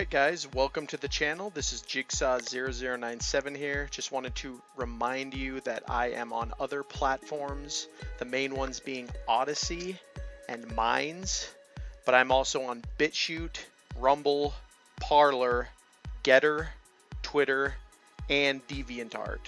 Alright guys, welcome to the channel. This is Jigsaw0097 here. Just wanted to remind you that I am on other platforms, the main ones being Odyssey and Minds, but I'm also on BitChute, Rumble, Parler, Getter, Twitter, and DeviantArt.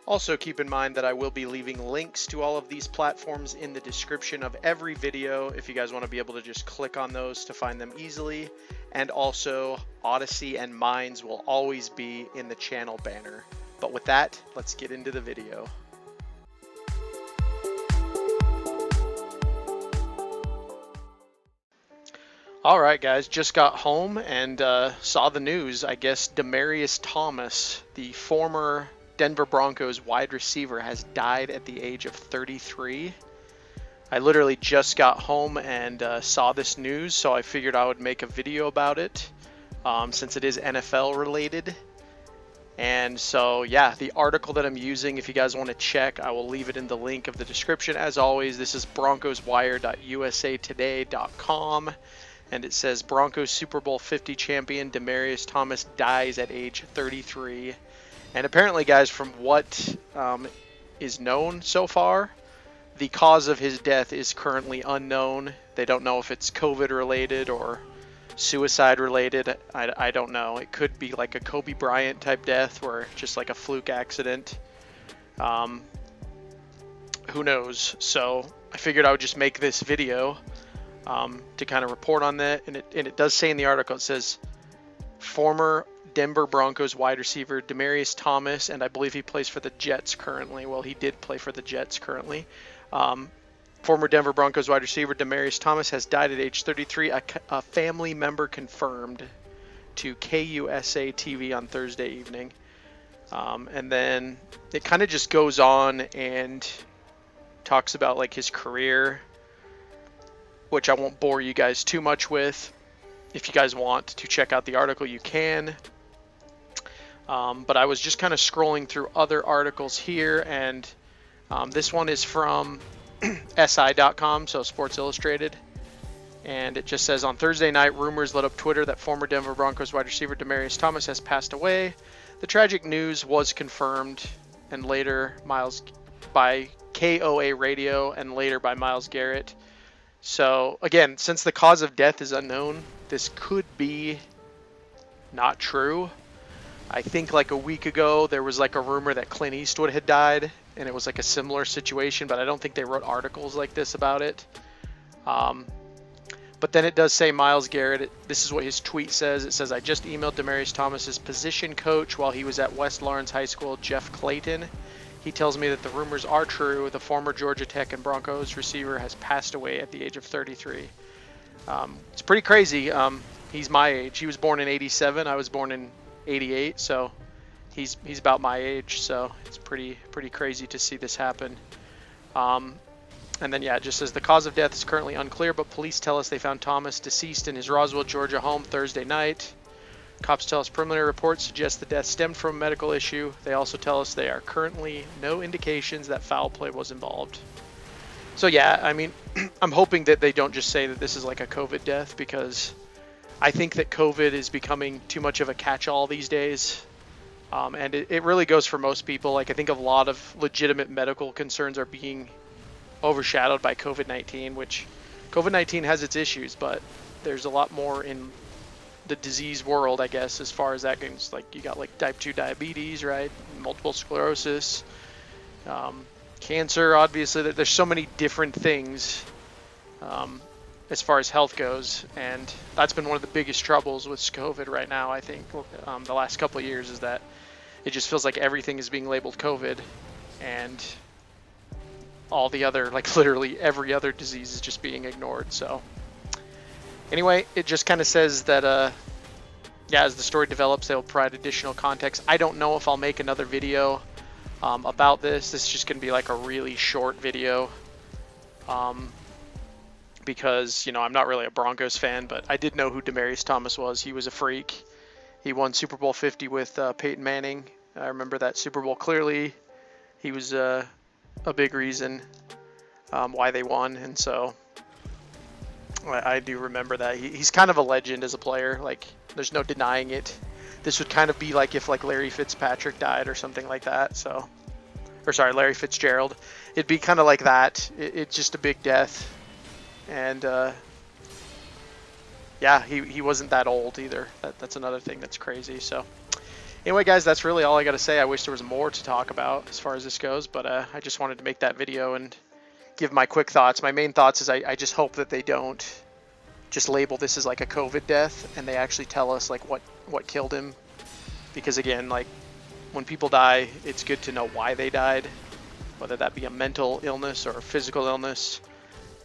Also keep in mind that I will be leaving links to all of these platforms in the description of every video if you guys want to be able to just click on those to find them easily. And also Odyssey and Minds will always be in the channel banner. But with that, let's get into the video. Alright guys, just got home and saw the news. I guess Demaryius Thomas, the former Denver Broncos wide receiver, has died at the age of 33. I literally just got home and saw this news, so I figured I would make a video about it since it is NFL related. And so yeah, the article that I'm using, if you guys want to check, I will leave it in the link of the description. As always, this is broncoswire.usatoday.com, and it says Broncos Super Bowl 50 champion Demaryius Thomas dies at age 33. And apparently, guys, from what is known so far, the cause of his death is currently unknown. They don't know if it's COVID related or suicide related. I don't know. It could be like a Kobe Bryant type death where just like a fluke accident. Who knows? So I figured I would just make this video to kind of report on that. And it does say in the article, it says former Denver Broncos wide receiver Demaryius Thomas, and I believe he plays for the Jets currently. Well, he did play for the Jets currently. Former Denver Broncos wide receiver Demaryius Thomas has died at age 33. A family member confirmed to KUSA TV on Thursday evening. And then it kind of just goes on and talks about like his career, which I won't bore you guys too much with. If you guys want to check out the article, you can. But I was just kind of scrolling through other articles here, and this one is from SI.com, so Sports Illustrated. And it just says, on Thursday night, rumors lit up Twitter that former Denver Broncos wide receiver Demaryius Thomas has passed away. The tragic news was confirmed and later by KOA Radio and later by Myles Garrett. So again, since the cause of death is unknown, this could be not true. I think like a week ago there was like a rumor that Clint Eastwood had died, and it was like a similar situation, but I don't think they wrote articles like this about it. But then it does say Myles Garrett. This is what his tweet says. It says, I just emailed Demaryius Thomas's position coach while he was at West Lawrence High School, Jeff Clayton. He tells me that the rumors are true. The former Georgia Tech and Broncos receiver has passed away at the age of 33. It's pretty crazy. He's my age. He was born in 87. I was born in 88, so he's about my age. So it's pretty crazy to see this happen. And then yeah, it just says the cause of death is currently unclear, but police tell us they found Thomas deceased in his Roswell, Georgia home Thursday night. Cops tell us preliminary reports suggest the death stemmed from a medical issue. They also tell us there are currently no indications that foul play was involved. So yeah, I mean, I'm hoping that they don't just say that this is like a COVID death, because I think that COVID is becoming too much of a catch-all these days. And it really goes for most people. Like, I think a lot of legitimate medical concerns are being overshadowed by COVID-19, which COVID-19 has its issues, but there's a lot more in the disease world, I guess, as far as that goes. Like, you got like type 2 diabetes, right? Multiple sclerosis, cancer, obviously. There's so many different things as far as health goes, and that's been one of the biggest troubles with COVID right now, I think, the last couple of years, is that it just feels like everything is being labeled COVID, and all the other, like literally every other disease is just being ignored. So anyway, it just kind of says that yeah, as the story develops, they'll provide additional context. I don't know if I'll make another video about this. This is just going to be like a really short video, because, you know, I'm not really a Broncos fan, but I did know who Demaryius Thomas was. He was a freak. He won Super Bowl 50 with Peyton Manning. I remember that Super Bowl clearly. He was a big reason why they won, and so I do remember that. He's kind of a legend as a player. Like, there's no denying it. This would kind of be like if like Larry Fitzpatrick died or something like that. So, or sorry, Larry Fitzgerald. It'd be kind of like that. It's just a big death. And yeah, he wasn't that old either. That's another thing that's crazy. So anyway, guys, that's really all I got to say. I wish there was more to talk about as far as this goes, but I just wanted to make that video and give my quick thoughts. My main thoughts is I just hope that they don't just label this as like a COVID death and they actually tell us like what killed him. Because again, like when people die, it's good to know why they died, whether that be a mental illness or a physical illness,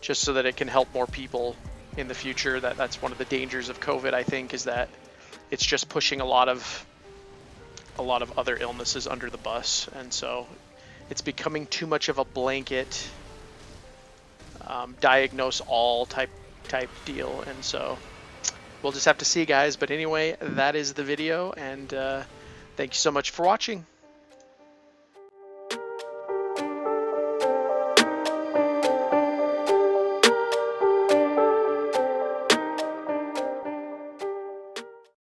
just so that it can help more people in the future. That's one of the dangers of COVID, I think, is that it's just pushing a lot of other illnesses under the bus, and so it's becoming too much of a blanket diagnose all type deal, and so we'll just have to see, guys. But anyway, that is the video, and thank you so much for watching.